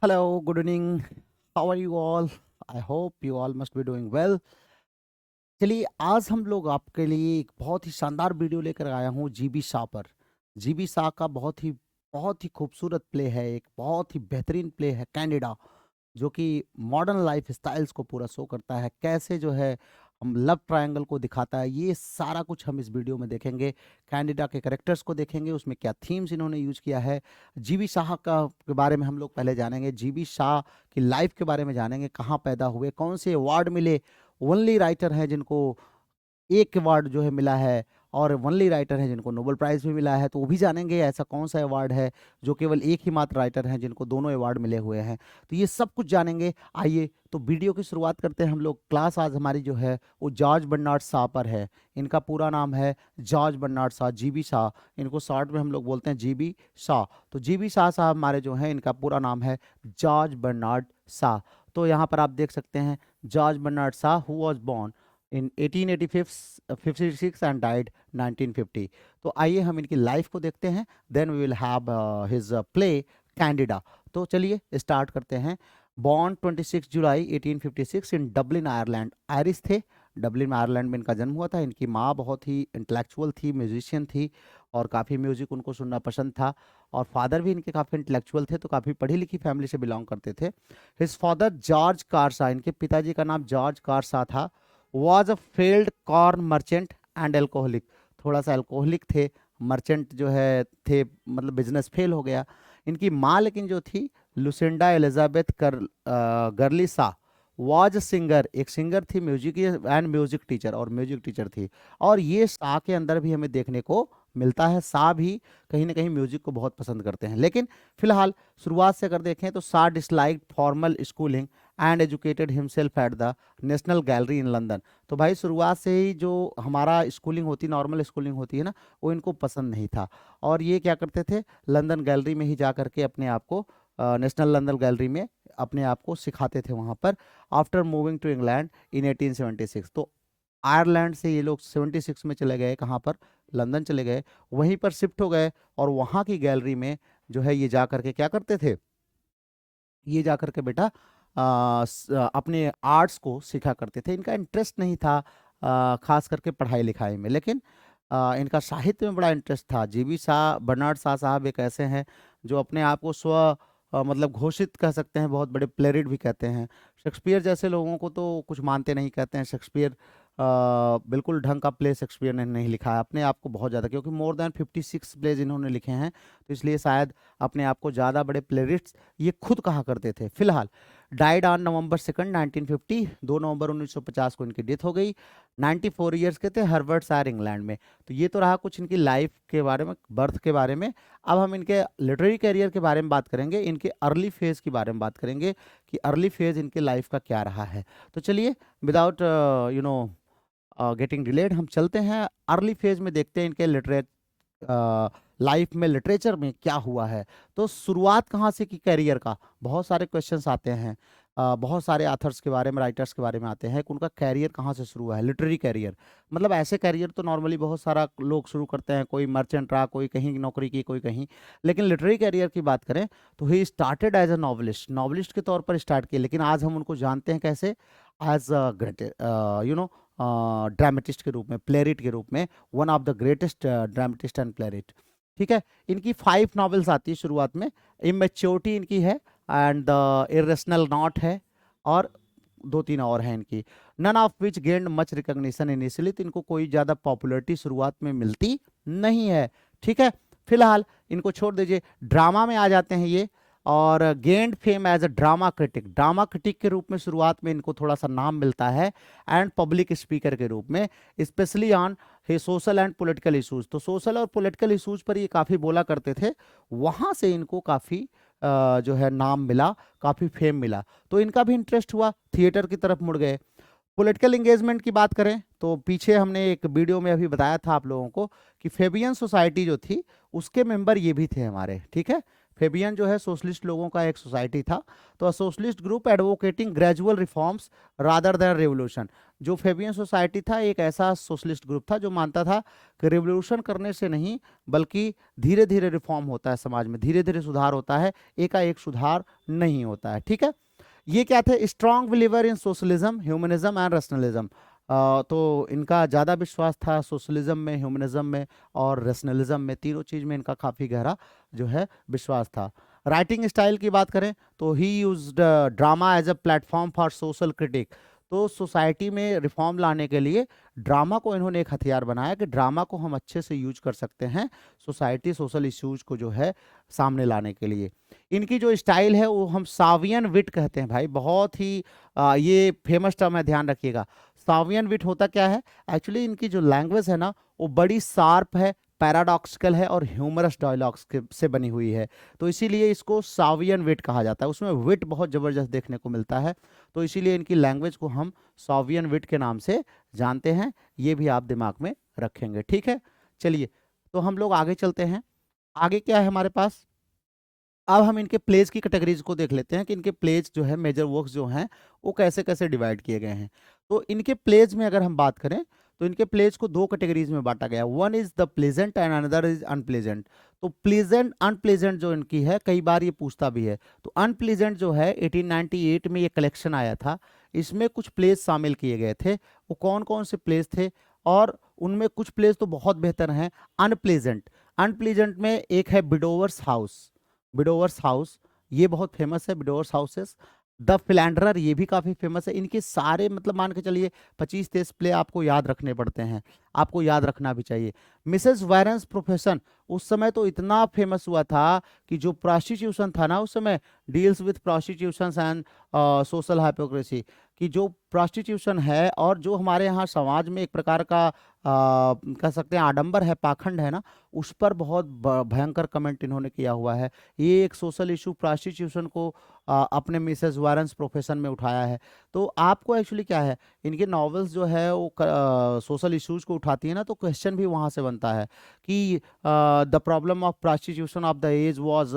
Hello, good evening. How are you all? I hope you all must be doing well. चलिए आज हम लोग आपके लिए एक बहुत ही शानदार वीडियो लेकर आया हूँ जीबी शाह पर। जीबी शाह का बहुत ही खूबसूरत प्ले है, एक बहुत ही बेहतरीन प्ले है कैंडिडा, जो कि मॉडर्न लाइफ स्टाइल्स को पूरा शो करता है, कैसे जो है हम लव ट्रायंगल को दिखाता है, ये सारा कुछ हम इस वीडियो में देखेंगे। कैंडिडा के कैरेक्टर्स को देखेंगे, उसमें क्या थीम्स इन्होंने यूज किया है। जीबी शाह का के बारे में हम लोग पहले जानेंगे, जीबी शाह की लाइफ के बारे में जानेंगे, कहाँ पैदा हुए, कौन से अवार्ड मिले। ओनली राइटर हैं जिनको एक अवार्ड जो है मिला है, और ओनली राइटर हैं जिनको नोबेल प्राइज भी मिला है, तो वो भी जानेंगे ऐसा कौन सा अवार्ड है जो केवल एक ही मात्र राइटर हैं जिनको दोनों अवार्ड मिले हुए हैं। तो ये सब कुछ जानेंगे। आइए तो वीडियो की शुरुआत करते हैं हम लोग। क्लास आज हमारी जो है वो जॉर्ज बर्नार्ड शाह पर है। इनका पूरा नाम है George Bernard Shaw, GB Shaw. इनको शॉर्ट में हम लोग बोलते हैं जीबी शाह। तो जीबी शाह साहब हमारे जो हैं, इनका पूरा नाम है जॉर्ज बर्नार्ड शाह। तो यहाँ पर आप देख सकते हैं George Bernard Shaw who was born in 1886 and died 1950। तो आइए हम इनकी लाइफ को देखते हैं, then we will have his play Candida. तो चलिए स्टार्ट करते हैं। Born 26 July 1856 in Dublin Ireland. Irish थे, डबलिन आयरलैंड में इनका जन्म हुआ था। इनकी माँ बहुत ही इंटेलेक्चुअल थी, म्यूजिशियन थी, और काफ़ी म्यूजिक उनको सुनना पसंद था। और फादर भी इनके काफ़ी इंटेलेक्चुअल थे, तो काफ़ी पढ़ी लिखी फैमिली से बिलोंग करते थे। हिज फादर जॉर्ज कारसा, इनके पिताजी का नाम जॉर्ज कारसा था, was a failed corn merchant and alcoholic. थोड़ा सा एल्कोहलिक थे, मर्चेंट जो है थे, मतलब बिजनेस फेल हो गया। इनकी माँ लेकिन जो थी Lucinda Elizabeth girly Shah, was singer, एक सिंगर थी, म्यूजिक एंड म्यूजिक टीचर, और म्यूजिक टीचर थी। और ये शाह के अंदर भी हमें देखने को मिलता है, शाह भी कहीं ना कहीं म्यूजिक को बहुत पसंद करते हैं। लेकिन फिलहाल शुरुआत से अगर देखें तो Shah dislike formal schooling and educated himself at the national gallery in London. तो भाई शुरुआत से ही जो हमारा स्कूलिंग होती, नॉर्मल स्कूलिंग होती है ना, वो इनको पसंद नहीं था। और ये क्या करते थे, लंदन गैलरी में ही जा करके अपने आप को, नेशनल लंदन गैलरी में अपने आप को सिखाते थे वहाँ पर। After moving to England in 1876, तो आयरलैंड से ये लोग 76 में चले गए, कहाँ पर, लंदन चले गए, वहीं पर शिफ्ट हो गए। और वहाँ की गैलरी में जो है ये जा करके क्या करते थे, ये जा करके बेटा अपने आर्ट्स को सीखा करते थे। इनका इंटरेस्ट नहीं था खास करके पढ़ाई लिखाई में, लेकिन इनका साहित्य में बड़ा इंटरेस्ट था। जीबी शाह, बर्नार्ड शाह साहब एक ऐसे हैं जो अपने आप को मतलब घोषित कह सकते हैं, बहुत बड़े प्लेरिट भी कहते हैं। शेक्सपियर जैसे लोगों को तो कुछ मानते नहीं, कहते हैं शेक्सपियर बिल्कुल ढंग का प्ले शेक्सपियर ने नहीं लिखा है अपने आप को बहुत ज़्यादा, क्योंकि मोर देन 56 प्लेज इन्होंने लिखे हैं, तो इसलिए शायद अपने आप को ज़्यादा बड़े प्लेरिट्स ये खुद कहा करते थे। फिलहाल डाइड ऑन नवंबर 2 1950, 2 नवंबर 1950 को इनकी डेथ हो गई। 94 ईयर्स के थे, हार्वर्ड शायर इंग्लैंड में। तो ये तो रहा कुछ इनकी लाइफ के बारे में, बर्थ के बारे में। अब हम इनके लिटरेरी करियर के बारे में बात करेंगे, इनके अर्ली फेज के बारे में बात करेंगे कि अर्ली फेज इनके लाइफ का क्या रहा है। तो चलिए विदाउट गेटिंग डिलेड हम चलते हैं अर्ली फेज में, देखते हैं इनके लाइफ में, लिटरेचर में क्या हुआ है। तो शुरुआत कहाँ से की कैरियर का, बहुत सारे क्वेश्चंस आते हैं, बहुत सारे आथर्स के बारे में, राइटर्स के बारे में आते हैं कि उनका कैरियर कहाँ से शुरू हुआ है, लिटरेरी कैरियर। मतलब ऐसे कैरियर तो नॉर्मली बहुत सारा लोग शुरू करते हैं, कोई मर्चेंट रहा, कोई कहीं नौकरी की, कोई कहीं। लेकिन लिटरेरी कैरियर की बात करें तो he started as a novelist, novelist के तौर पर स्टार्ट किए, लेकिन आज हम उनको जानते हैं कैसे, एज अ ग्रेट ड्रामेटिस्ट के रूप में, प्लेरिट के रूप में, one of the greatest dramatist and प्लेरिट। ठीक है, इनकी 5 नॉवेल्स आती है शुरुआत में। इमेच्योरिटी इनकी है, एंड द इरेशनल नॉट है, और 2-3 और हैं इनकी। None of which gained much recognition initially, तो इनको कोई ज़्यादा पॉपुलैरिटी शुरुआत में मिलती नहीं है। ठीक है, फिलहाल इनको छोड़ दीजिए, ड्रामा में आ जाते हैं ये, और gained fame as a drama critic, drama critic के रूप में शुरुआत में इनको थोड़ा सा नाम मिलता है, एंड पब्लिक स्पीकर के रूप में, specially on social and political issues. तो सोशल और पॉलिटिकल इश्यूज पर ये काफ़ी बोला करते थे, वहाँ से इनको काफ़ी जो है नाम मिला, काफ़ी फेम मिला। तो इनका भी इंटरेस्ट हुआ, थिएटर की तरफ मुड़ गए। पॉलिटिकल एंगेजमेंट की बात करें तो पीछे हमने एक वीडियो में अभी बताया था आप लोगों को कि फेबियन सोसाइटी जो थी उसके मेंबर ये भी थे हमारे। ठीक है, फेबियन जो है सोशलिस्ट लोगों का एक सोसाइटी था। तो socialist group advocating gradual reforms rather than revolution. जो फेबियन सोसाइटी था एक ऐसा सोशलिस्ट ग्रुप था जो मानता था कि रेवोल्यूशन करने से नहीं बल्कि धीरे धीरे रिफॉर्म होता है, समाज में धीरे धीरे सुधार होता है, एकाएक सुधार नहीं होता है। ठीक है, ये क्या थे? Strong believer in socialism, humanism and rationalism. तो इनका ज़्यादा विश्वास था सोशलिज्म में, ह्यूमनिज्म में और रैशनलिज्म में, तीनों चीज़ में इनका काफ़ी गहरा जो है विश्वास था। राइटिंग स्टाइल की बात करें तो he used drama as a platform for social critic. तो सोसाइटी में रिफॉर्म लाने के लिए ड्रामा को इन्होंने एक हथियार बनाया कि ड्रामा को हम अच्छे से यूज कर सकते हैं सोसाइटी सोशल इश्यूज को जो है सामने लाने के लिए। इनकी जो स्टाइल है वो हम सावियन विट कहते हैं भाई, बहुत ही ये फेमस टर्म है, ध्यान रखिएगा। सावियन विट होता क्या है? एक्चुअली इनकी जो लैंग्वेज है ना वो बड़ी शार्प है, पैराडॉक्सिकल है और ह्यूमरस डायलॉग्स से बनी हुई है, तो इसीलिए इसको सावियन विट कहा जाता है। उसमें विट बहुत ज़बरदस्त देखने को मिलता है, तो इसीलिए इनकी लैंग्वेज को हम सावियन विट के नाम से जानते हैं। ये भी आप दिमाग में रखेंगे, ठीक है। चलिए, तो हम लोग आगे चलते हैं। आगे क्या है हमारे पास? अब हम इनके प्लेज की कैटेगरीज को देख लेते हैं कि इनके प्लेज जो है, मेजर वर्क्स जो हैं वो कैसे कैसे डिवाइड किए गए हैं। तो इनके प्लेज में अगर हम बात करें तो इनके प्लेज को दो कैटेगरीज में बांटा गया, one is the pleasant and another is unpleasant. तो प्लेजेंट अनप्लेजेंट जो इनकी है, कई बार ये पूछता भी है। तो अनप्लेजेंट जो है 1898 में ये कलेक्शन आया था, इसमें कुछ प्लेज शामिल किए गए थे। वो कौन कौन से प्लेज थे? और उनमें कुछ प्लेज तो बहुत बेहतर हैं। अनप्लेजेंट, अनप्लेजेंट में एक है बिडोवर्स हाउस। बिडोवर्स हाउस ये बहुत फेमस है, बिडोवर्स हाउसेस। द फिलैंडरर ये भी काफ़ी फेमस है। इनके सारे मतलब मान के चलिए 25-30 प्ले आपको याद रखने पड़ते हैं, आपको याद रखना भी चाहिए। मिसेस वायरन्स प्रोफेशन उस समय तो इतना फेमस हुआ था कि जो प्रोस्टिट्यूशन था ना उस समय, deals with prostitution and social hypocrisy, कि जो प्रोस्टिट्यूशन है और जो हमारे यहाँ समाज में एक प्रकार का कह सकते हैं आडंबर है, पाखंड है ना, उस पर बहुत भयंकर कमेंट इन्होंने किया हुआ है। ये एक सोशल इशू प्रोस्टिट्यूशन को अपने मिसेस वारन्स प्रोफेशन में उठाया है। तो आपको एक्चुअली क्या है, इनके नॉवेल्स जो है वो सोशल इश्यूज को उठाती है ना, तो क्वेश्चन भी वहाँ से बनता है कि the problem of prostitution of the age was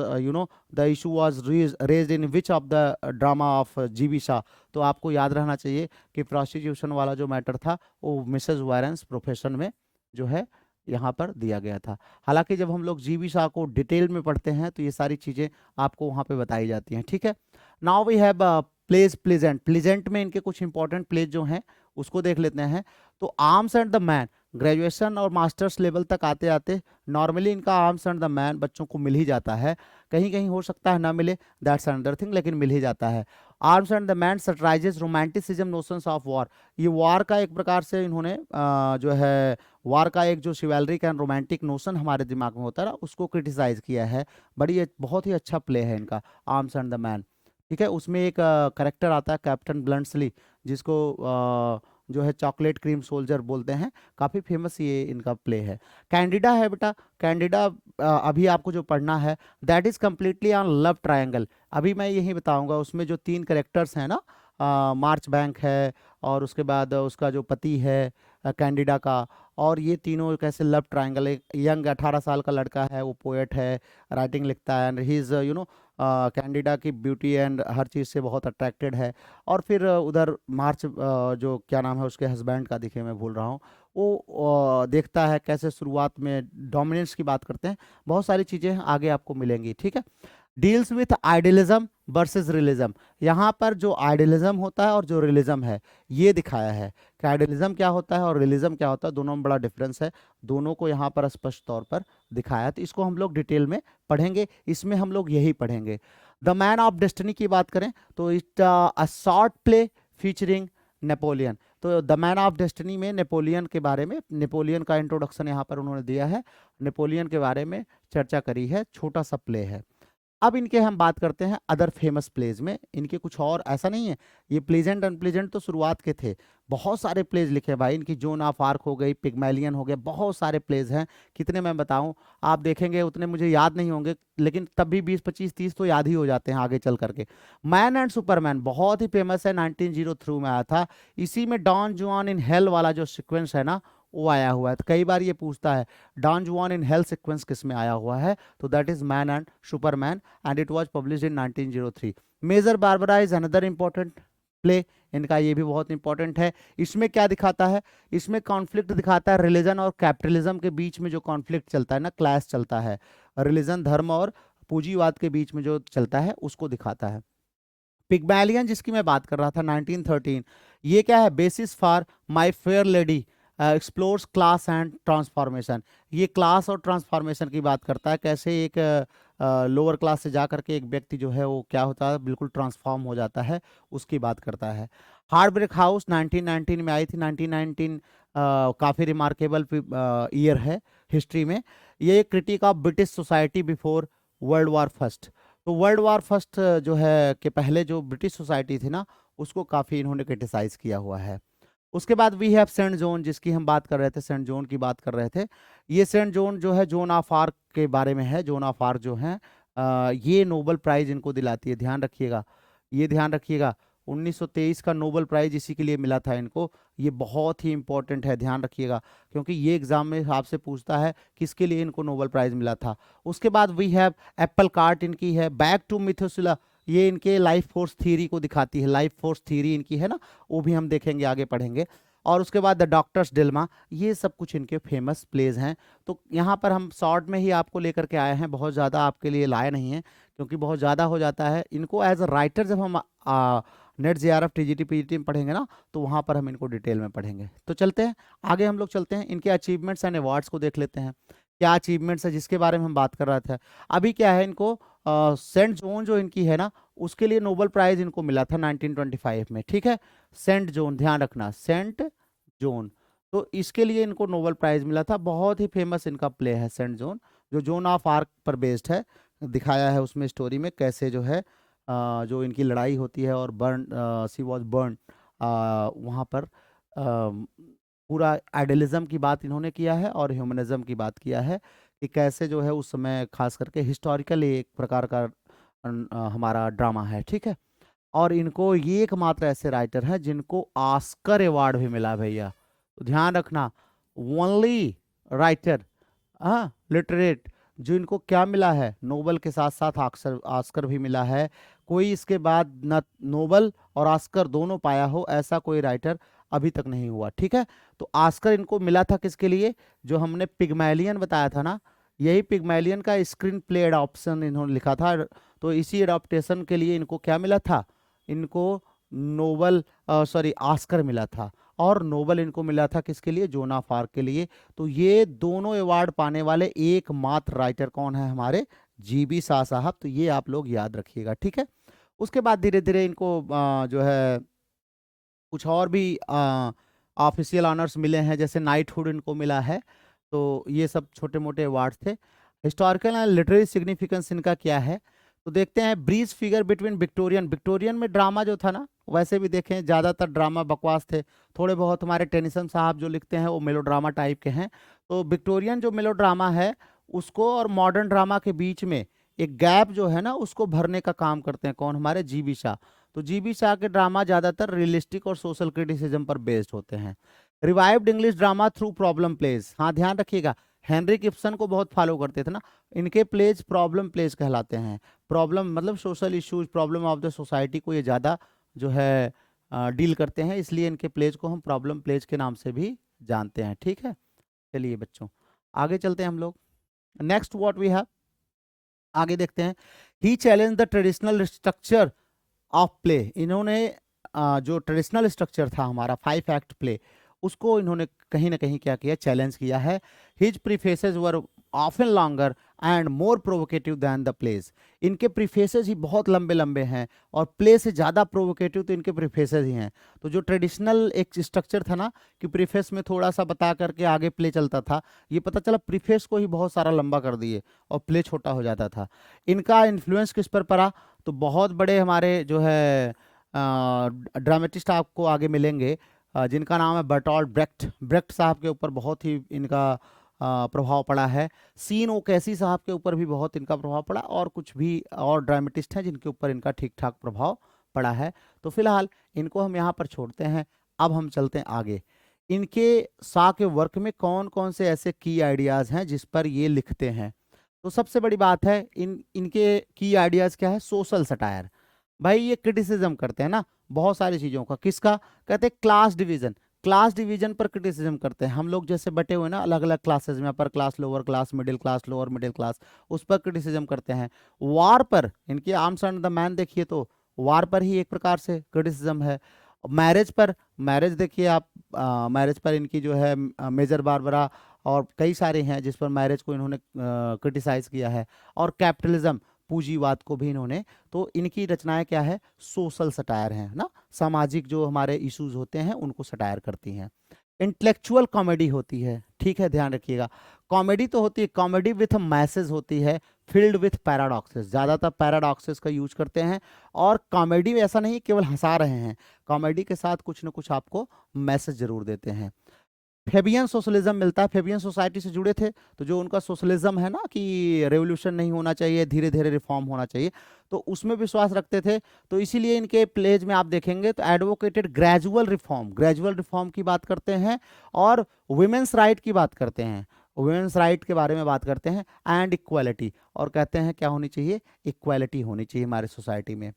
the issue was raised in which of the drama of GB Shaw. तो आपको याद रहना चाहिए कि प्रोस्टिट्यूशन वाला जो मैटर था वो मिसेस वायरन्स प्रोफेशन में जो है यहाँ पर दिया गया था। हालांकि जब हम लोग जीबी शाह को डिटेल में पढ़ते हैं तो ये सारी चीज़ें आपको वहाँ पे बताई जाती हैं, ठीक है। Now we have plays pleasant. Pleasant में इनके कुछ इंपॉर्टेंट प्लेज जो हैं उसको देख लेते हैं। तो arms and the man, graduation और मास्टर्स लेवल तक आते आते नॉर्मली इनका आर्म्स एंड द मैन बच्चों को मिल ही जाता है। कहीं कहीं हो सकता है ना मिले, दैट्स अनदर थिंग, लेकिन मिल ही जाता है। Arms and the man satirizes romanticism notions of war. ये वॉर का एक प्रकार से इन्होंने जो है वार का एक जो शिवैलरिक एंड रोमांटिक नोशन हमारे दिमाग में होता है ना उसको क्रिटिसाइज किया है। बहुत ही अच्छा प्ले है इनका आर्म्स एंड द मैन, ठीक है। उसमें एक करेक्टर आता है कैप्टन ब्लंट्सली, जिसको जो है चॉकलेट क्रीम सोल्जर बोलते हैं, काफ़ी फेमस ये इनका प्ले है। कैंडिडा है बेटा, कैंडिडा अभी आपको जो पढ़ना है that is completely on love triangle. अभी मैं यही बताऊंगा, उसमें जो 3 करेक्टर्स हैं ना, मार्च बैंक है और उसके बाद उसका जो पति है कैंडिडा का, और ये तीनों कैसे लव ट्रायंगल। एक यंग 18 साल का लड़का है, वो पोएट है, राइटिंग लिखता है एंड ही इज़ कैंडिडा की ब्यूटी एंड हर चीज़ से बहुत अट्रैक्टेड है। और फिर उधर मार्च जो क्या नाम है उसके हस्बैंड का, देखिए मैं भूल रहा हूँ, वो देखता है कैसे शुरुआत में डोमिनेंस की बात करते हैं। बहुत सारी चीज़ें आगे आपको मिलेंगी, ठीक है। Deals with idealism versus realism. यहाँ पर जो आइडियलिज्म होता है और जो रियलिज्म है ये दिखाया है कि आइडियलिज्म क्या होता है और रियलिज्म क्या होता है, दोनों में बड़ा डिफरेंस है। दोनों को यहाँ पर स्पष्ट तौर पर दिखाया है, तो इसको हम लोग डिटेल में पढ़ेंगे। इसमें हम लोग यही पढ़ेंगे। द मैन ऑफ डेस्टिनी की बात करें तो it a short play featuring Napoleon. तो द मैन ऑफ डेस्टिनी में नेपोलियन के बारे में, नेपोलियन का इंट्रोडक्शन यहाँ पर उन्होंने दिया है, नेपोलियन के बारे में चर्चा करी है, छोटा सा प्ले है। अब इनके हम बात करते हैं अदर फेमस प्लेज में। इनके कुछ और ऐसा नहीं है, ये प्लेजेंट अनप्लेजेंट तो शुरुआत के थे, बहुत सारे प्लेज लिखे हैं भाई। इनकी जोन ऑफ आर्क हो गई, पिग्मैलियन हो गया, बहुत सारे प्लेज हैं। कितने मैं बताऊं, आप देखेंगे उतने मुझे याद नहीं होंगे, लेकिन तब भी 20, 25, 30 तो याद ही हो जाते हैं आगे चल करके। मैन एंड सुपरमैन बहुत ही फेमस है, 1903 में आया था। इसी में डॉन जुआन इन हेल वाला जो सिक्वेंस है ना वो आया हुआ है। तो कई बार ये पूछता है डॉन जुआन इन हेल सीक्वेंस किस में आया हुआ है, तो that is man and superman and it was published in 1903। Major Barbara is another important play, इनका ये भी बहुत इंपॉर्टेंट है। इसमें क्या दिखाता है, इसमें कॉन्फ्लिक्ट दिखाता है रिलीजन और कैपिटलिज्म के बीच में जो कॉन्फ्लिक्ट चलता है ना, क्लैश चलता है, रिलीजन धर्म और पूंजीवाद के बीच में जो चलता है उसको दिखाता है। पिग्मैलियन जिसकी मैं बात कर रहा था 1913, ये क्या है, basis for my fair lady explores class and transformation. ये क्लास और ट्रांसफॉर्मेशन की बात करता है, कैसे एक लोअर क्लास से जा करके एक व्यक्ति जो है वो क्या होता है, बिल्कुल ट्रांसफॉर्म हो जाता है, उसकी बात करता है। हार्ट ब्रेक हाउस 1919 में आई थी। 1919 काफ़ी रिमार्केबल ईयर है हिस्ट्री में। ये critic of British society before world war first. तो वर्ल्ड वॉर फर्स्ट जो है के पहले जो ब्रिटिश सोसाइटी थी ना, उसको काफ़ी इन्होंने क्रिटिसाइज किया हुआ है। उसके बाद वी हैव सेंट जोन, जिसकी हम बात कर रहे थे, सेंट जोन की बात कर रहे थे। ये सेंट जोन जो है जोन ऑफ आर्क के बारे में है। जोन ऑफ आर्क जो है ये नोबेल प्राइज इनको दिलाती है, ध्यान रखिएगा, ये ध्यान रखिएगा। 1923 का नोबेल प्राइज इसी के लिए मिला था इनको। ये बहुत ही इंपॉर्टेंट है, ध्यान रखिएगा, क्योंकि ये एग्जाम में आपसे पूछता है किसके लिए इनको नोबेल प्राइज मिला था। उसके बाद वी हैव एप्पल कार्ट इनकी है। बैक टू मिथुसला, ये इनके लाइफ फोर्स थ्योरी को दिखाती है, लाइफ फोर्स थ्योरी इनकी है ना, वो भी हम देखेंगे, आगे पढ़ेंगे। और उसके बाद द डॉक्टर्स डिल्मा, ये सब कुछ इनके फेमस प्लेज हैं। तो यहाँ पर हम शॉर्ट में ही आपको लेकर के आए हैं, बहुत ज़्यादा आपके लिए लाए नहीं हैं, क्योंकि बहुत ज़्यादा हो जाता है। इनको एज अ राइटर जब हम नेट जेआरएफ टीजीटी पीजीटी में पढ़ेंगे ना, तो वहाँ पर हम इनको डिटेल में पढ़ेंगे। तो चलते हैं आगे, हम लोग चलते हैं, इनके अचीवमेंट्स एंड अवार्ड्स को देख लेते हैं। क्या अचीवमेंट्स है जिसके बारे में हम बात कर रहे थे अभी, क्या है, इनको सेंट जोन जो इनकी है ना, उसके लिए नोबेल प्राइज इनको मिला था 1925 में, ठीक है। सेंट जोन, ध्यान रखना, सेंट जोन, तो इसके लिए इनको नोबेल प्राइज मिला था। बहुत ही फेमस इनका प्ले है सेंट जोन, जो जोन ऑफ आर्क पर बेस्ड है। दिखाया है उसमें स्टोरी में कैसे जो है जो इनकी लड़ाई होती है और बर्न, सी वॉज बर्न, वहाँ पर पूरा आइडियलिज्म की बात इन्होंने किया है और ह्यूमनिज्म की बात किया है कि कैसे जो है उस समय खास करके हिस्टोरिकल एक प्रकार का हमारा ड्रामा है, ठीक है। और इनको ये एकमात्र ऐसे राइटर हैं जिनको ऑस्कर अवार्ड भी मिला भैया, तो ध्यान रखना, ओनली राइटर, हाँ, लिटरेट, जो इनको क्या मिला है, नोबेल के साथ साथ ऑस्कर, ऑस्कर भी मिला है। कोई इसके बाद न नोबेल और ऑस्कर दोनों पाया हो, ऐसा कोई राइटर अभी तक नहीं हुआ, ठीक है। तो ऑस्कर इनको मिला था किसके लिए, जो हमने पिग्मैलियन बताया था ना, यही पिग्मैलियन का स्क्रीन प्ले एडॉप्शन इन्होंने लिखा था, तो इसी एडॉप्टेशन के लिए इनको क्या मिला था, इनको नोबेल, सॉरी, ऑस्कर मिला था। और नोबेल इनको मिला था किसके लिए, जोन ऑफ आर्क के लिए। तो ये दोनों अवार्ड पाने वाले एकमात्र राइटर कौन है, हमारे जीबी शाह साहब। तो ये आप लोग याद रखिएगा, ठीक है। उसके बाद धीरे धीरे इनको जो है कुछ और भी ऑफिशियल ऑनर्स मिले हैं, जैसे नाइटहुड इनको मिला है। तो ये सब छोटे मोटे अवार्ड्स थे। हिस्टोरिकल एंड लिटरेरी सिग्निफिकेंस इनका क्या है, तो देखते हैं। Bridge figure between Victorian, Victorian में ड्रामा जो था ना, वैसे भी देखें ज़्यादातर ड्रामा बकवास थे, थोड़े बहुत हमारे टेनिसन साहब जो लिखते हैं वो मेलोड्रामा टाइप के हैं। तो विक्टोरियन जो मेलोड्रामा है उसको और मॉडर्न ड्रामा के बीच में एक गैप जो है ना, उसको भरने का काम करते हैं कौन, हमारे जीबी शाह। तो जीबी शाह के ड्रामा ज़्यादातर रियलिस्टिक और सोशल क्रिटिसिज्म पर बेस्ड होते हैं। Revived English drama through problem plays, हाँ ध्यान रखिएगा, हेनरी गिब्सन को बहुत फॉलो करते थे ना, इनके प्लेज प्रॉब्लम प्लेज कहलाते हैं। प्रॉब्लम मतलब social issues, problem of the society को ये ज़्यादा जो है डील करते हैं, इसलिए इनके प्लेज को हम प्रॉब्लम प्लेज के नाम से भी जानते हैं, ठीक है। चलिए बच्चों आगे चलते हैं हम लोग। नेक्स्ट व्हाट वी हैव, आगे देखते हैं। He challenge the traditional structure of play, इन्होंने जो ट्रेडिशनल स्ट्रक्चर था हमारा 5 एक्ट प्ले, उसको इन्होंने कहीं ना कहीं क्या किया, चैलेंज किया है। His prefaces were often longer and more provocative than the plays, इनके प्रीफेसेस ही बहुत लंबे लंबे हैं और प्ले से ज़्यादा प्रोवोकेटिव तो इनके प्रीफेसेस ही हैं। तो जो ट्रेडिशनल एक स्ट्रक्चर था ना कि प्रीफेस में थोड़ा सा बता करके आगे प्ले चलता था, ये पता चला प्रीफेस को ही बहुत सारा लंबा कर दिए और प्ले छोटा हो जाता था। इनका इन्फ्लुएंस किस पर पड़ा, तो बहुत बड़े हमारे जो है ड्रामेटिस्ट आपको आगे मिलेंगे, जिनका नाम है बर्टोल्ट ब्रेक्ट। ब्रेक्ट साहब के ऊपर बहुत ही इनका प्रभाव पड़ा है। सीन ओकेसी साहब के ऊपर भी बहुत इनका प्रभाव पड़ा, और कुछ भी और ड्रामेटिस्ट हैं जिनके ऊपर इनका ठीक ठाक प्रभाव पड़ा है। तो फिलहाल इनको हम यहाँ पर छोड़ते हैं, अब हम चलते हैं आगे। इनके शा के वर्क में कौन कौन से ऐसे की आइडियाज हैं जिस पर ये लिखते हैं। तो सबसे बड़ी बात है, इनके की आइडियाज क्या है? Social satire. भाई ये क्रिटिसिज्म करते हैं ना बहुत सारी चीजों का। किसका? कहते हैं क्लास डिवीजन। क्लास डिवीजन पर क्रिटिसिज्म करते हैं। हम लोग जैसे बटे हुए ना अलग अलग क्लासेस में, upper class, lower class, middle class, lower middle class, उस पर क्रिटिसिज्म करते हैं। वार पर इनकी आर्म्स एंड द मैन देखिए तो वार पर ही एक प्रकार से क्रिटिसिज्म है। मैरिज पर, मैरिज देखिए आप, मैरिज पर इनकी जो है मेजर बारबरा और कई सारे हैं जिस पर मैरिज को इन्होंने क्रिटिसाइज किया है। और कैपिटलिज्म, पूंजीवाद को भी इन्होंने। तो इनकी रचनाएं क्या है? सोशल सटायर हैं ना, सामाजिक जो हमारे इश्यूज होते हैं उनको सटायर करती हैं। इंटेलेक्चुअल कॉमेडी होती है, ठीक है, ध्यान रखिएगा। कॉमेडी तो होती है, कॉमेडी विथ मैसेज होती है, फिल्ड विथ पैराडॉक्सेस, ज्यादातर पैराडॉक्सेस का यूज करते हैं। और कॉमेडी में ऐसा नहीं केवल हंसा रहे हैं, कॉमेडी के साथ कुछ ना कुछ आपको मैसेज जरूर देते हैं। फेबियन सोशलिज्म मिलता है, फेबियन सोसाइटी से जुड़े थे, तो जो उनका सोशलिज्म है ना कि रेवोल्यूशन नहीं होना चाहिए, धीरे धीरे रिफॉर्म होना चाहिए, तो उसमें विश्वास रखते थे। तो इसीलिए इनके प्लेज में आप देखेंगे तो advocated gradual reform, gradual reform की बात करते हैं। और वुमेन्स राइट की बात करते हैं, वुमेन्स राइट के बारे में बात करते हैं। एंड इक्वालिटी, और कहते हैं क्या होनी चाहिए? इक्वालिटी होनी चाहिए हमारे सोसाइटी में।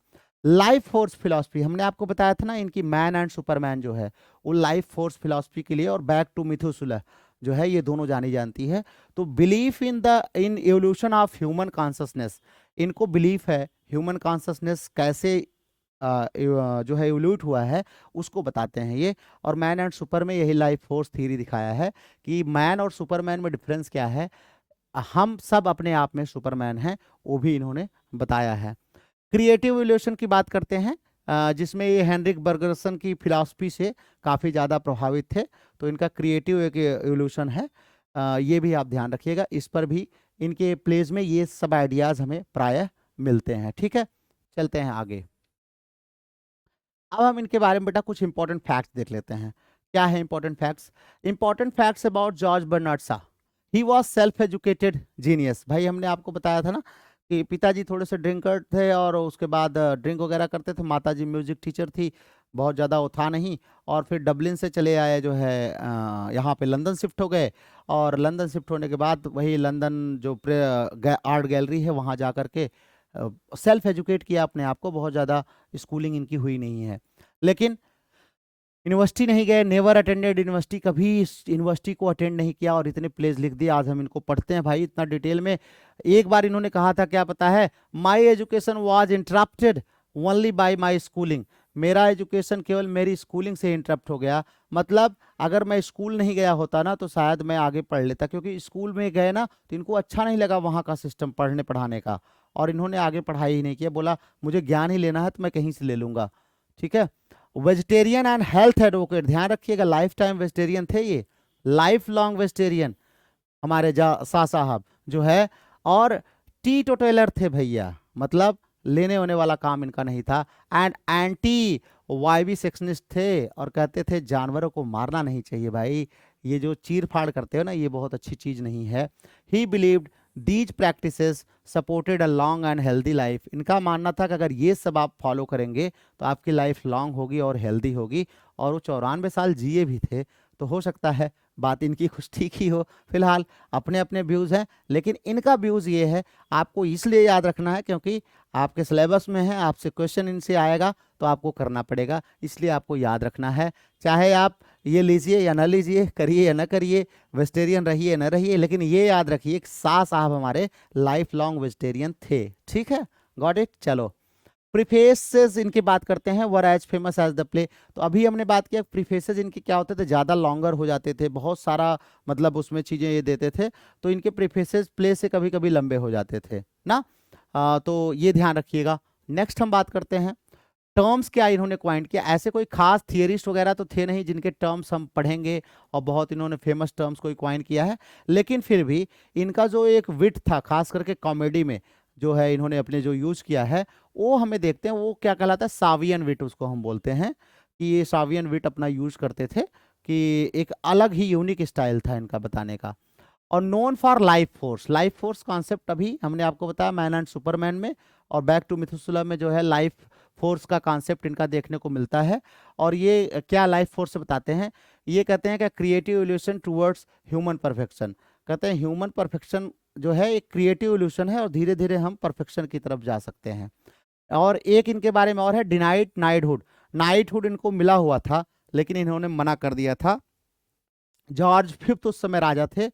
लाइफ फोर्स फिलॉसफी, हमने आपको बताया था ना इनकी मैन एंड सुपरमैन जो है वो लाइफ फोर्स फिलॉसफी के लिए, और बैक टू मिथुसुला जो है ये दोनों जानी जानती है। तो belief in evolution of human consciousness, इनको बिलीफ है ह्यूमन कॉन्शसनेस कैसे जो है एवोल्यूट हुआ है उसको बताते हैं ये। और मैन एंड सुपर में यही लाइफ फोर्स थ्योरी दिखाया है कि मैन और सुपरमैन में डिफरेंस क्या है। हम सब अपने आप में सुपरमैन हैं, वो भी इन्होंने बताया है। क्रिएटिव इवोल्यूशन की बात करते हैं, जिसमें ये हेनरिक बर्गसन की फिलॉसफी से काफ़ी ज़्यादा प्रभावित थे। तो इनका क्रिएटिव एक इवोल्यूशन है, ये भी आप ध्यान रखिएगा। इस पर भी इनके प्लेज में ये सब आइडियाज़ हमें प्रायः मिलते हैं। ठीक है, चलते हैं आगे। अब हम इनके बारे में बेटा कुछ इंपॉर्टेंट फैक्ट्स देख लेते हैं। क्या है important facts? Important facts about George Bernard Shaw. He was self educated genius. भाई हमने आपको बताया था ना कि पिताजी थोड़े से ड्रिंकर थे और उसके बाद ड्रिंक वगैरह करते थे, माताजी म्यूजिक टीचर थी, बहुत ज़्यादा वो था नहीं। और फिर डबलिन से चले आए जो है यहाँ पे लंदन शिफ्ट हो गए। और लंदन शिफ्ट होने के बाद वही लंदन जो आर्ट गैलरी है वहाँ जा कर के सेल्फ एजुकेट किया अपने आप को। बहुत ज़्यादा स्कूलिंग इनकी हुई नहीं है, लेकिन यूनिवर्सिटी नहीं गए, नेवर अटेंडेड यूनिवर्सिटी, कभी यूनिवर्सिटी को अटेंड नहीं किया और इतने प्लेज लिख दिए। आज हम इनको पढ़ते हैं भाई इतना डिटेल में। एक बार इन्होंने कहा था, क्या पता है? My education was interrupted only by my schooling. मेरा एजुकेशन केवल मेरी स्कूलिंग से इंटरप्ट हो गया। मतलब अगर मैं स्कूल नहीं गया होता ना तो शायद मैं आगे पढ़ लेता, क्योंकि स्कूल में गए ना तो इनको अच्छा नहीं लगा वहाँ का सिस्टम पढ़ने पढ़ाने का, और इन्होंने आगे पढ़ाई ही नहीं किया। बोला मुझे ज्ञान ही लेना है तो मैं कहीं से ले लूंगा। ठीक है। वेजिटेरियन एंड हेल्थ एडवोकेट, ध्यान रखिएगा लाइफ टाइम वेजिटेरियन थे ये, लाइफ लॉन्ग वेजिटेरियन हमारे शाह साहब जो है। और टी टोटेलर थे भैया, मतलब लेने होने वाला काम इनका नहीं था। एंड एंटी वाइवी सेक्सनिस्ट थे, और कहते थे जानवरों को मारना नहीं चाहिए भाई, ये जो चीर फाड़ करते हो ना ये बहुत अच्छी चीज नहीं है। ही believed these practices supported a long and healthy life. इनका मानना था कि अगर ये सब आप फॉलो करेंगे तो आपकी लाइफ लॉन्ग होगी और हेल्दी होगी। और वो 94 साल जिए भी थे, तो हो सकता है बात इनकी कुछ ठीक ही हो। फिलहाल अपने अपने व्यूज़ हैं, लेकिन इनका व्यूज़ ये है, आपको इसलिए याद रखना है क्योंकि आपके सिलेबस में है, आपसे क्वेश्चन इनसे आएगा तो आपको करना पड़ेगा, इसलिए आपको याद रखना है। चाहे आप ये लीजिए या ना लीजिए, करिए या ना करिए, वेजिटेरियन रहिए ना रहिए, लेकिन ये याद रखिए कि शाह साहब हमारे लाइफ लॉन्ग वेजिटेरियन थे। ठीक है, गॉट इट। चलो प्रीफेसेस इनकी बात करते हैं, were as famous as the play. तो अभी हमने बात किया प्रीफेसेस इनके क्या होते थे, ज़्यादा लॉन्गर हो जाते थे, बहुत सारा मतलब उसमें चीज़ें ये देते थे, तो इनके प्रीफेसेस प्ले से कभी कभी लंबे हो जाते थे ना। तो ये ध्यान रखिएगा। नेक्स्ट हम बात करते हैं टर्म्स क्या इन्होंने क्वाइंट किया। ऐसे कोई खास थियरिस्ट वगैरह तो थे नहीं जिनके टर्म्स हम पढ़ेंगे, और बहुत इन्होंने फेमस टर्म्स कोई क्वाइंट किया है, लेकिन फिर भी इनका जो एक विट था खास करके कॉमेडी में जो है इन्होंने अपने जो यूज किया है वो हमें देखते हैं। वो क्या कहलाता है? सावियन विट उसको हम बोलते हैं, कि ये सावियन विट अपना यूज करते थे, कि एक अलग ही यूनिक स्टाइल था इनका बताने का। और known for life force, life force concept अभी हमने आपको बताया मैन एंड सुपरमैन में, और बैक टू मिथुसुला में जो है लाइफ फोर्स का कॉन्सेप्ट इनका देखने को मिलता है। और ये क्या लाइफ फोर्स से बताते हैं, ये कहते हैं कि creative evolution towards human perfection. कहते हैं ह्यूमन परफेक्शन जो है एक क्रिएटिव इवोल्यूशन है और धीरे धीरे हम परफेक्शन की तरफ जा सकते हैं। और एक इनके बारे में और है डिनाइड नाइटहुड। नाइटहुड इनको मिला हुआ था लेकिन इन्होंने मना कर दिया था। जॉर्ज फिफ्थ उस समय राजा थे,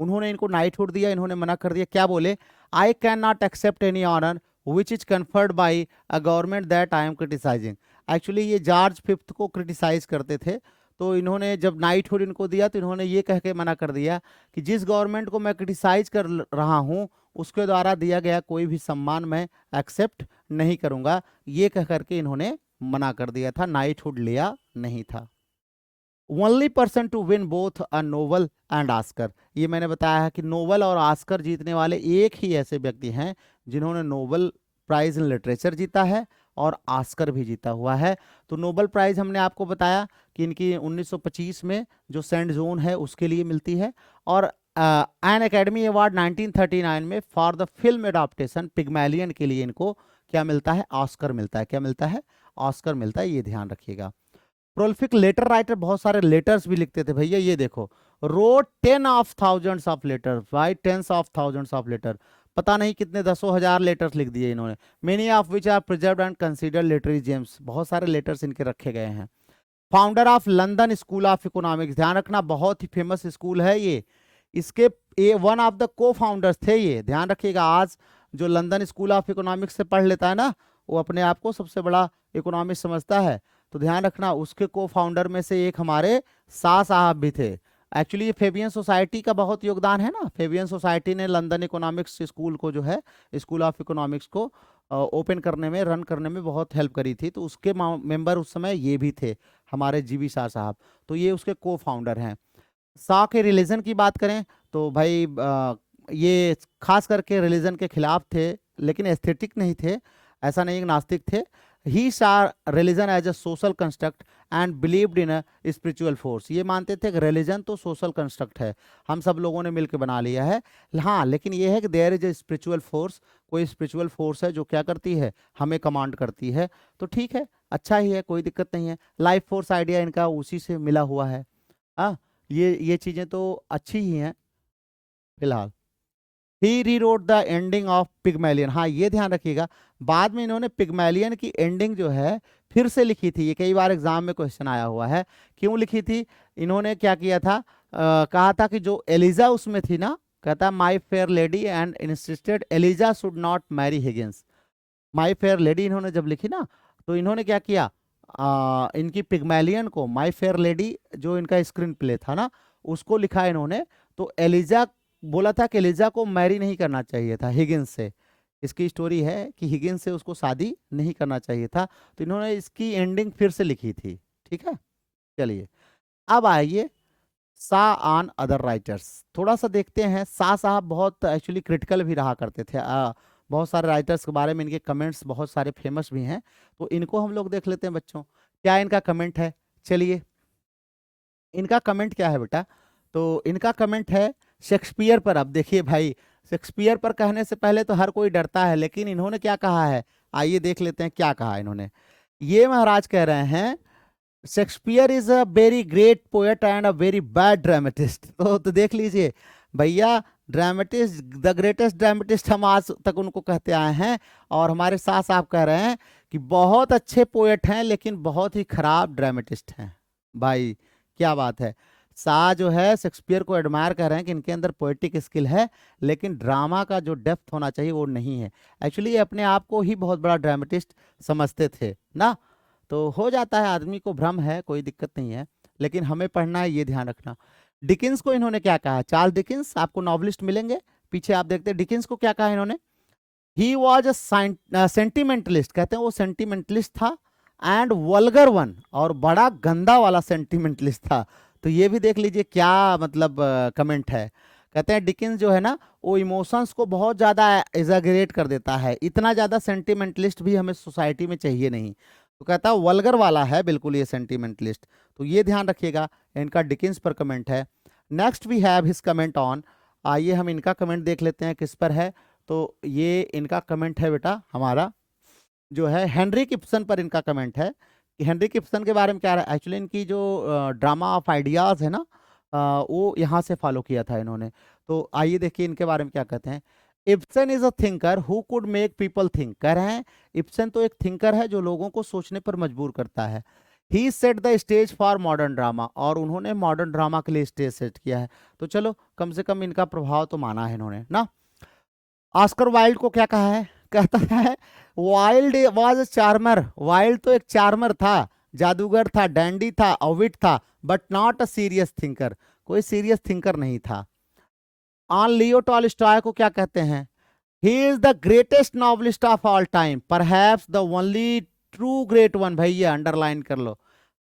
उन्होंने इनको नाइटहुड दिया, इन्होंने मना कर दिया। क्या बोले, I can not accept any honour which is conferred by a government that I am criticising. Actually ये जॉर्ज फिफ्थ को क्रिटिसाइज करते थे, तो इन्होंने जब नाइटहुड इनको दिया तो इन्होंने ये कह के मना कर दिया कि जिस गवर्नमेंट को मैं क्रिटिसाइज कर रहा हूँ उसके द्वारा दिया गया कोई भी सम्मान मैं एक्सेप्ट नहीं करूंगा। ये कह करके इन्होंने मना कर दिया था, नाइटहुड लिया नहीं था। Only person to win both a Nobel and Oscar. ये मैंने बताया है कि नोबल और ऑस्कर जीतने वाले एक ही ऐसे व्यक्ति हैं जिन्होंने नोबल प्राइज इन लिटरेचर जीता है और ऑस्कर भी जीता हुआ है। तो नोबल प्राइज हमने आपको बताया कि इनकी 1925 में जो सेंट जोन है उसके लिए मिलती है, और एन एकेडमी अवार्ड 1939 में फॉर द फिल्म एडाप्टेशन पिग्मैलियन के लिए इनको क्या मिलता है, ऑस्कर मिलता है। क्या मिलता है, ऑस्कर मिलता है, ये ध्यान रखिएगा। प्रोलिफिक लेटर राइटर, बहुत सारे लेटर्स भी लिखते थे भैया। ये देखो, wrote 10 of thousands of letter, by 10 of thousands of letter, पता नहीं कितने दसों हजार लेटर्स लिख दिए इन्होंने। Many of which are preserved and considered literary gems, बहुत सारे लेटर्स इनके रखे गए हैं। Founder of London School of Economics, ध्यान रखना बहुत ही फेमस स्कूल है ये, इसके one of the co founders थे ये, ध्यान रखिएगा। आज जो लंदन स्कूल ऑफ इकोनॉमिक्स से पढ़ लेता है ना, वो अपने आप को सबसे बड़ा इकोनॉमिक्स समझता है, तो ध्यान रखना उसके को फाउंडर में से एक हमारे शाह साहब भी थे। एक्चुअली ये फेबियन सोसाइटी का बहुत योगदान है ना, फेबियन सोसाइटी ने लंदन इकोनॉमिक्स स्कूल को जो है, स्कूल ऑफ इकोनॉमिक्स को ओपन करने में, रन करने में बहुत हेल्प करी थी। तो उसके मेंबर उस समय ये भी थे हमारे जीबी शाह साहब, तो ये उसके को फाउंडर हैं। शाह के रिलीजन की बात करें तो भाई ये खास करके रिलीजन के खिलाफ थे लेकिन एस्थेटिक नहीं थे, ऐसा नहीं, नास्तिक थे। ही saw religion as a social construct and believed in a spiritual force। ये मानते थे कि रिलीजन तो सोशल कंस्ट्रक्ट है, हम सब लोगों ने मिलकर बना लिया है, हाँ, लेकिन ये है कि there is a spiritual force, कोई स्पिरिचुअल फोर्स है जो क्या करती है, हमें कमांड करती है। तो ठीक है, अच्छा ही है, कोई दिक्कत नहीं है। लाइफ फोर्स आइडिया इनका उसी से मिला हुआ है। हाँ, ये चीजें तो अच्छी ही हैं फिलहाल। ही रीरोट द एंडिंग ऑफ पिग्मैलियन, हाँ ये ध्यान रखिएगा, बाद में इन्होंने पिग्मैलियन की एंडिंग जो है फिर से लिखी थी। ये कई बार एग्जाम में क्वेश्चन आया हुआ है, क्यों लिखी थी इन्होंने, क्या किया था, कहा था कि जो एलिजा उसमें थी ना, कहता my fair lady and insisted Eliza should not marry Higgins. My fair lady इन्होंने जब लिखी ना, तो इन्होंने क्या किया, इनकी पिग्मैलियन को, माई फेयर लेडी जो इनका स्क्रीन प्ले था ना, उसको लिखा इन्होंने। तो एलिजा बोला था कि एलिजा को मैरी नहीं करना चाहिए था हिगिंस से, इसकी स्टोरी है कि हिगिंस से उसको शादी नहीं करना चाहिए था, तो इन्होंने इसकी एंडिंग फिर से लिखी थी। ठीक है, चलिए अब आइए शाह ऑन अदर राइटर्स, थोड़ा सा देखते हैं। शाह साहब बहुत एक्चुअली क्रिटिकल भी रहा करते थे, बहुत सारे राइटर्स के बारे में इनके कमेंट्स बहुत सारे फेमस भी हैं, तो इनको हम लोग देख लेते हैं बच्चों, क्या इनका कमेंट है। चलिए, इनका कमेंट क्या है बेटा, तो इनका कमेंट है शेक्सपियर पर। अब देखिए भाई, शेक्सपियर पर कहने से पहले तो हर कोई डरता है, लेकिन इन्होंने क्या कहा है, आइए देख लेते हैं क्या कहा इन्होंने। ये महाराज कह रहे हैं Shakespeare is a very great poet and a very bad dramatist. तो देख लीजिए भैया, ड्रामेटिस्ट, द ग्रेटेस्ट ड्रामेटिस्ट हम आज तक उनको कहते आए हैं, और हमारे साथ साहब कह रहे हैं कि बहुत अच्छे पोएट हैं लेकिन बहुत ही खराब ड्रामेटिस्ट हैं। भाई क्या बात है, शाह जो है शेक्सपियर को एडमायर कर रहे हैं कि इनके अंदर पोएटिक स्किल है, लेकिन ड्रामा का जो डेप्थ होना चाहिए वो नहीं है। एक्चुअली ये अपने आप को ही बहुत बड़ा ड्रामेटिस्ट समझते थे ना, तो हो जाता है, आदमी को भ्रम है, कोई दिक्कत नहीं है, लेकिन हमें पढ़ना है, ये ध्यान रखना। डिकिंस को इन्होंने क्या कहा, चार्ल्स डिकिंस, आपको नॉवलिस्ट मिलेंगे पीछे, आप देखते हैं डिकिंस को क्या कहा इन्होंने, ही वॉज अ सेंटिमेंटलिस्ट, कहते हैं वो सेंटिमेंटलिस्ट था, एंड वल्गर वन, और बड़ा गंदा वाला सेंटिमेंटलिस्ट था। तो ये भी देख लीजिए क्या मतलब कमेंट है। कहते हैं डिकिंस जो है ना, वो इमोशंस को बहुत ज़्यादा एग्जैगरेट कर देता है, इतना ज़्यादा सेंटिमेंटलिस्ट भी हमें सोसाइटी में चाहिए नहीं। तो कहता है वल्गर वाला है बिल्कुल ये सेंटिमेंटलिस्ट, तो ये ध्यान रखिएगा, इनका डिकिंस पर कमेंट है। Next we have his comment on, आइए हम इनका कमेंट देख लेते हैं किस पर है। तो ये इनका कमेंट है बेटा हमारा, जो है हेनरी किप्सन पर इनका कमेंट है कि हेनरी किप्सन के बारे में क्या है। एक्चुअली इनकी जो ड्रामा ऑफ आइडियाज है ना, वो यहाँ से फॉलो किया था इन्होंने। तो आइए देखिए इनके बारे में क्या कहते हैं। Ibsen is a thinker who could make people think. कह रहे हैं इब्सन तो एक थिंकर है जो लोगों को सोचने पर मजबूर करता है। He set the stage for modern drama, और उन्होंने मॉडर्न ड्रामा के लिए स्टेज सेट किया है। तो चलो कम से कम इनका प्रभाव तो माना है इन्होंने ना। ऑस्कर वाइल्ड को क्या कहा है, कहता है wild was a charmer. Wild तो एक चार्मर था, जादूगर था, डैंडी था, अविट था, but not a serious thinker. कोई सीरियस थिंकर नहीं था। ऑन लियो टॉलस्टॉय को क्या कहते हैं, he is the greatest novelist of all time, perhaps the only true great one. भैया अंडरलाइन कर लो,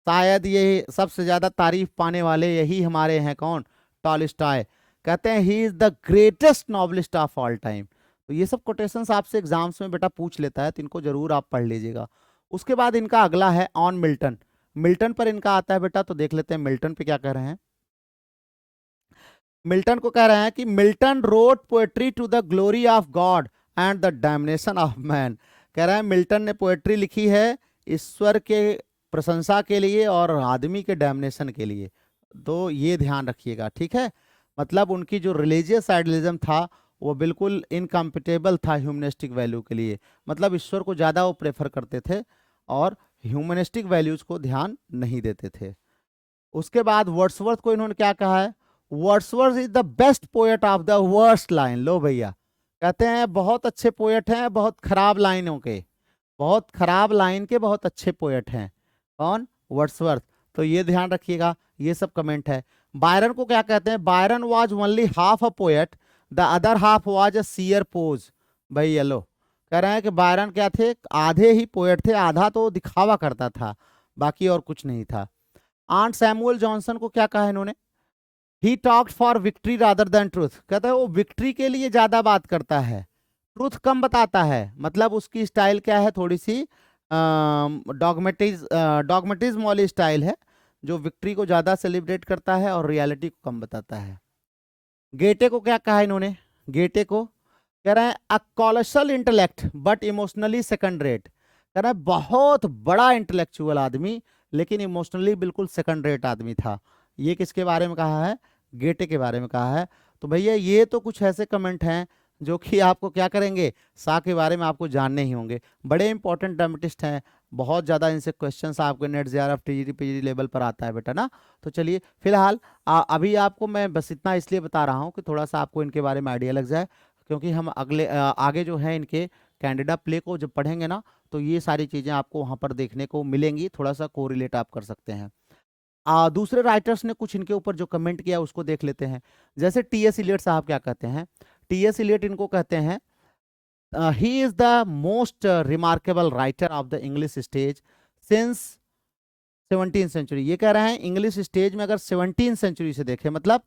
शायद ये सबसे ज्यादा तारीफ पाने वाले यही हमारे हैं। कौन, टॉलस्टॉय। कहते हैं he is the greatest novelist of all time. तो ये सब कोटेशंस आपसे एग्जाम्स में बेटा पूछ लेता है, तो इनको जरूर आप पढ़ लीजिएगा। उसके बाद इनका अगला है ऑन मिल्टन। मिल्टन पर इनका आता है बेटा, तो देख लेते हैं मिल्टन पे क्या कह रहे हैं। मिल्टन को कह रहे हैं कि Milton wrote poetry to the glory of God and the damnation of man. कह रहे हैं मिल्टन ने पोएट्री लिखी है ईश्वर के प्रशंसा के लिए और आदमी के डैमनेशन के लिए। तो ये ध्यान रखिएगा, ठीक है। मतलब उनकी जो रिलीजियस आइडियलिज्म था वो बिल्कुल इनकम्पिटेबल था ह्यूमनिस्टिक वैल्यू के लिए। मतलब ईश्वर को ज़्यादा वो प्रेफर करते थे और ह्यूमनिस्टिक वैल्यूज को ध्यान नहीं देते थे। उसके बाद वर्ड्सवर्थ को इन्होंने क्या कहा है, Wordsworth is the best poet of the worst line. लो भैया, कहते हैं बहुत अच्छे पोएट हैं बहुत खराब लाइनों के, बहुत खराब लाइन के बहुत अच्छे पोएट हैं। कौन, वर्ड्सवर्थ। तो ये ध्यान रखिएगा, ये सब कमेंट है। बायरन को क्या कहते हैं, Byron was only half a poet, the other half was a seer pose. भाई येलो, कह रहे हैं कि बायरन क्या थे, आधे ही पोएट थे, आधा तो दिखावा करता था, बाकी और कुछ नहीं था। आंट सैमुअल जॉनसन को क्या कहा इन्होंने, he talked for victory rather than truth. कहता है वो विक्ट्री के लिए ज्यादा बात करता है, ट्रूथ कम बताता है। मतलब उसकी स्टाइल क्या है, थोड़ी सी डॉगमेटिज्म वाली स्टाइल है, जो विक्ट्री को ज्यादा सेलिब्रेट करता है और रियलिटी को कम बताता है। गेटे को क्या कहा इन्होंने, गेटे को कह रहे हैं a colossal intellect but emotionally second rate. कह रहे हैं बहुत बड़ा इंटेलेक्चुअल आदमी लेकिन इमोशनली बिल्कुल सेकंड रेट आदमी था। ये किसके बारे में कहा है, गेटे के बारे में कहा है। तो भैया ये तो कुछ ऐसे कमेंट हैं जो कि आपको क्या करेंगे, सा के बारे में आपको जानने ही होंगे। बड़े इंपॉर्टेंट ड्रामेटिस्ट हैं, बहुत ज़्यादा इनसे क्वेश्चंस आपके net JRF TGT PGT level पर आता है बेटा ना। तो चलिए फिलहाल अभी आपको मैं बस इतना इसलिए बता रहा हूँ कि थोड़ा सा आपको इनके बारे में आइडिया लग जाए, क्योंकि हम अगले आगे जो है इनके कैंडिडा प्ले को जब पढ़ेंगे ना, तो ये सारी चीज़ें आपको वहाँ पर देखने को मिलेंगी, थोड़ा सा कोरिलेट आप कर सकते हैं। दूसरे राइटर्स ने कुछ इनके ऊपर जो कमेंट किया उसको देख लेते हैं। जैसे टी.एस. इलियट साहब क्या कहते हैं, टी.एस. इलियट इनको कहते हैं he is the most remarkable writer of the English stage since 17th century. ये कह रहे हैं इंग्लिश स्टेज में अगर 17th सेंचुरी से देखें, मतलब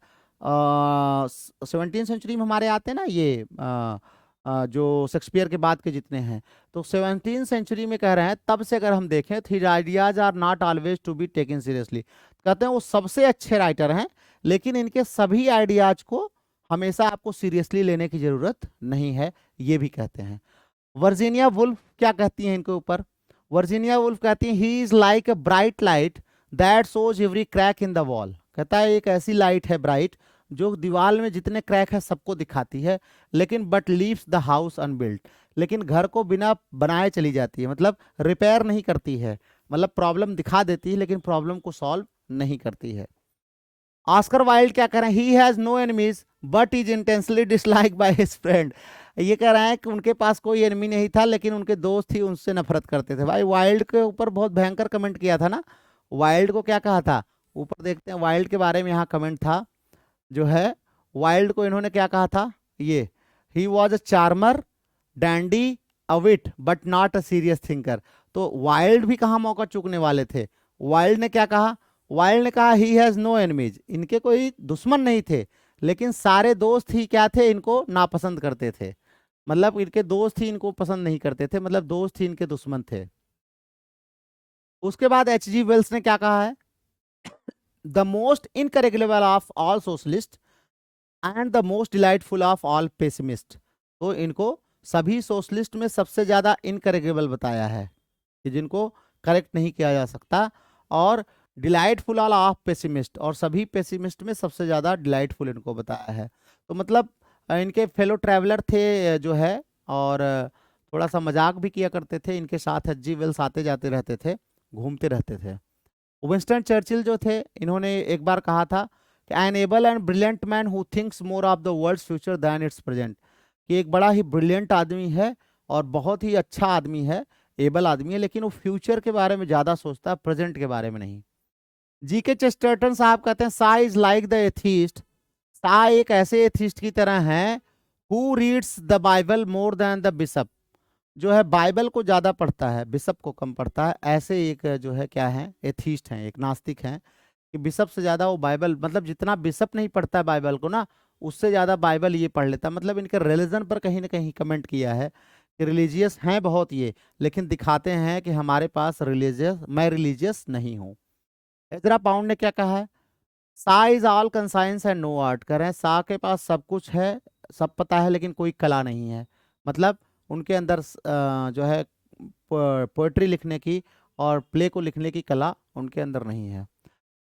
17th सेंचुरी में हमारे आते हैं ना ये जो शेक्सपियर के बाद के जितने हैं, तो 17th सेंचुरी में कह रहे हैं तब से अगर हम देखें his ideas are not always to be taken seriously. कहते हैं वो सबसे अच्छे राइटर हैं लेकिन इनके सभी आइडियाज को हमेशा आपको सीरियसली लेने की जरूरत नहीं है, ये भी कहते हैं। वर्जीनिया वुल्फ क्या कहती हैं इनके ऊपर, वर्जीनिया वुल्फ कहती हैं he is like a bright light that shows every crack in the wall. कहता है एक ऐसी लाइट है ब्राइट जो दीवार में जितने क्रैक है सबको दिखाती है, लेकिन बट लीव्स द हाउस अनबिल्ट। लेकिन घर को बिना बनाए चली जाती है, मतलब रिपेयर नहीं करती है, मतलब प्रॉब्लम दिखा देती है लेकिन प्रॉब्लम को सॉल्व नहीं करती है। ऑस्कर वाइल्ड क्या कह रहे हैं, he has no enemies but is intensely dislike by his friend. ये कह रहे हैं कि उनके पास कोई एनिमी नहीं था लेकिन उनके दोस्त ही उनसे नफरत करते थे। भाई वाइल्ड के ऊपर बहुत भयंकर कमेंट किया था ना, वाइल्ड को क्या कहा था, ऊपर देखते हैं वाइल्ड के बारे में यहाँ कमेंट था जो है। वाइल्ड को इन्होंने क्या कहा था, ये he was a charmer dandy avid but not a serious thinker. तो वाइल्ड भी कहाँ मौका चूकने वाले थे। वाइल्ड ने क्या कहा, वाइल्ड ने कहा ही हैज नो एनिमीज, इनके कोई दुश्मन नहीं थे लेकिन सारे दोस्त ही क्या थे, इनको नापसंद करते थे। मतलब इनके दोस्त ही इनको पसंद नहीं करते थे, मतलब दोस्त ही इनके दुश्मन थे। उसके बाद H.G. वेल्स ने क्या कहा है, the most incorrigible of all socialist and the most delightful of all pessimist. तो इनको सभी सोशलिस्ट में सबसे ज़्यादा इनकरेक्टेबल बताया है, कि जिनको करेक्ट नहीं किया जा सकता, और डिलाइटफुल ऑल ऑफ पेसिमिस्ट, और सभी पेसिमिस्ट में सबसे ज़्यादा डिलाइटफुल इनको बताया है। तो मतलब इनके फेलो ट्रैवलर थे जो है, और थोड़ा सा मजाक भी किया करते थे, इनके साथ एच.जी. वेल्स आते जाते रहते थे, घूमते रहते थे। विंस्टन चर्चिल जो थे, इन्होंने एक बार कहा था कि an able and brilliant man who thinks more of the world's future than its present, कि एक बड़ा ही ब्रिलियंट आदमी है और बहुत ही अच्छा आदमी है, एबल आदमी है, लेकिन वो फ्यूचर के बारे में ज़्यादा सोचता है, प्रेजेंट के बारे में नहीं। जीके चेस्टरटन साहब कहते हैं सा इज लाइक द एथीस्ट, सा एक ऐसे एथीस्ट की तरह है who reads the Bible more than the bishop, जो है बाइबल को ज्यादा पढ़ता है, बिशप को कम पढ़ता है। ऐसे एक जो है क्या है, एथीस्ट हैं, एक नास्तिक हैं, कि बिशप से ज्यादा वो बाइबल, मतलब जितना बिशप नहीं पढ़ता है बाइबल को ना, उससे ज्यादा बाइबल ये पढ़ लेता है। मतलब इनके रिलीजन पर कहीं ना कहीं कमेंट किया है कि रिलीजियस हैं बहुत ये, लेकिन दिखाते हैं कि हमारे पास रिलीजियस, मैं रिलीजियस नहीं हूँ। एजरा पाउंड ने क्या कहा है, Shaw is all conscience and no art, कह रहे हैं सा के पास सब कुछ है, सब पता है, लेकिन कोई कला नहीं है। मतलब उनके अंदर जो है पोएट्री लिखने की और प्ले को लिखने की कला उनके अंदर नहीं है।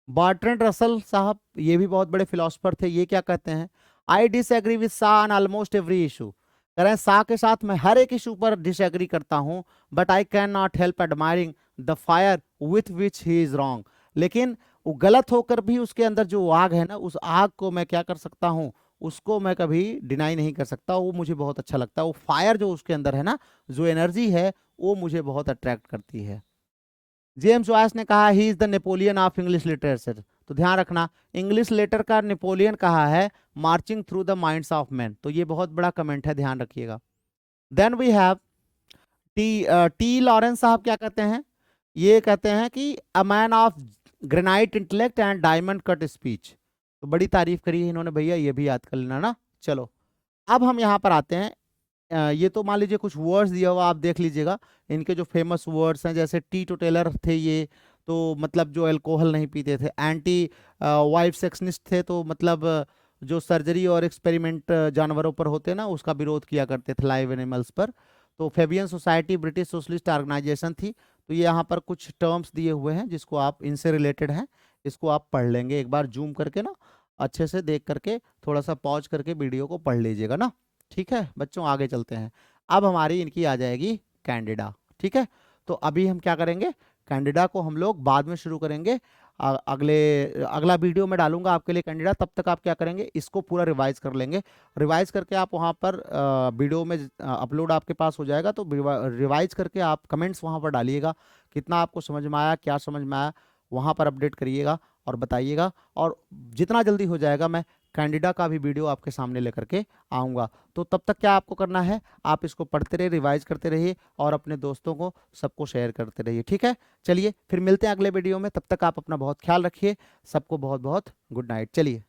बर्ट्रैंड रसल साहब, ये भी बहुत बड़े फिलोसफर थे, ये क्या कहते हैं, आई डिसएग्री विद सा ऑन ऑलमोस्ट एवरी इशू, कह रहे हैं सा के साथ मैं हर एक इशू पर डिसएग्री करता हूं, but I can not help admiring the fire with which he is wrong, लेकिन वो गलत होकर भी उसके अंदर जो आग है ना, उस आग को मैं क्या कर सकता हूँ, उसको मैं कभी डिनाई नहीं कर सकता, वो मुझे बहुत अच्छा लगता है, वो फायर जो उसके अंदर है ना, जो एनर्जी है, वो मुझे बहुत अट्रैक्ट करती है। जेम्स जॉयस ने कहा he is the Napoleon of English literature, तो ध्यान रखना इंग्लिश लेटर का नेपोलियन कहा है marching through the minds of man, तो ये बहुत बड़ा कमेंट है, ध्यान रखिएगा। Then we have T Lawrence साहब क्या कहते हैं, ये कहते हैं कि a man of granite intellect and diamond cut speech, तो बड़ी तारीफ करी है इन्होंने भैया, ये भी याद कर लेना ना। चलो अब हम यहाँ पर आते हैं, ये तो मान लीजिए कुछ वर्ड्स दिया हुआ, आप देख लीजिएगा इनके जो फेमस वर्ड्स हैं, जैसे टी टोटेलर थे ये, तो मतलब जो अल्कोहल नहीं पीते थे, एंटी वाइफ सेक्सनिस्ट थे, तो मतलब जो सर्जरी और एक्सपेरिमेंट जानवरों पर होते हैं ना, उसका विरोध किया करते थे, लाइव एनिमल्स पर। तो Fabian Society British socialist organisation थी। तो ये यहाँ पर कुछ टर्म्स दिए हुए हैं जिसको आप, इनसे रिलेटेड हैं, इसको आप पढ़ लेंगे एक बार जूम करके ना, अच्छे से देख करके, थोड़ा सा पॉज करके वीडियो को पढ़ लीजिएगा ना। ठीक है बच्चों, आगे चलते हैं। अब हमारी इनकी आ जाएगी कैंडिडा। ठीक है, तो अभी हम क्या करेंगे, कैंडिडा को हम लोग बाद में शुरू करेंगे, अगला वीडियो में डालूंगा आपके लिए कैंडिडा। तब तक आप क्या करेंगे, इसको पूरा रिवाइज कर लेंगे, रिवाइज करके आप वहाँ पर वीडियो में अपलोड आपके पास हो जाएगा, तो रिवाइज करके आप कमेंट्स वहाँ पर डालिएगा, कितना आपको समझ में आया, क्या समझ में आया, वहाँ पर अपडेट करिएगा और बताइएगा। और जितना जल्दी हो जाएगा मैं कैंडिडा का भी वीडियो आपके सामने लेकर के आऊँगा। तो तब तक क्या आपको करना है, आप इसको पढ़ते रहिए, रिवाइज करते रहिए और अपने दोस्तों को सबको शेयर करते रहिए। ठीक है, चलिए फिर मिलते हैं अगले वीडियो में, तब तक आप अपना बहुत ख्याल रखिए, सबको बहुत बहुत गुड नाइट। चलिए।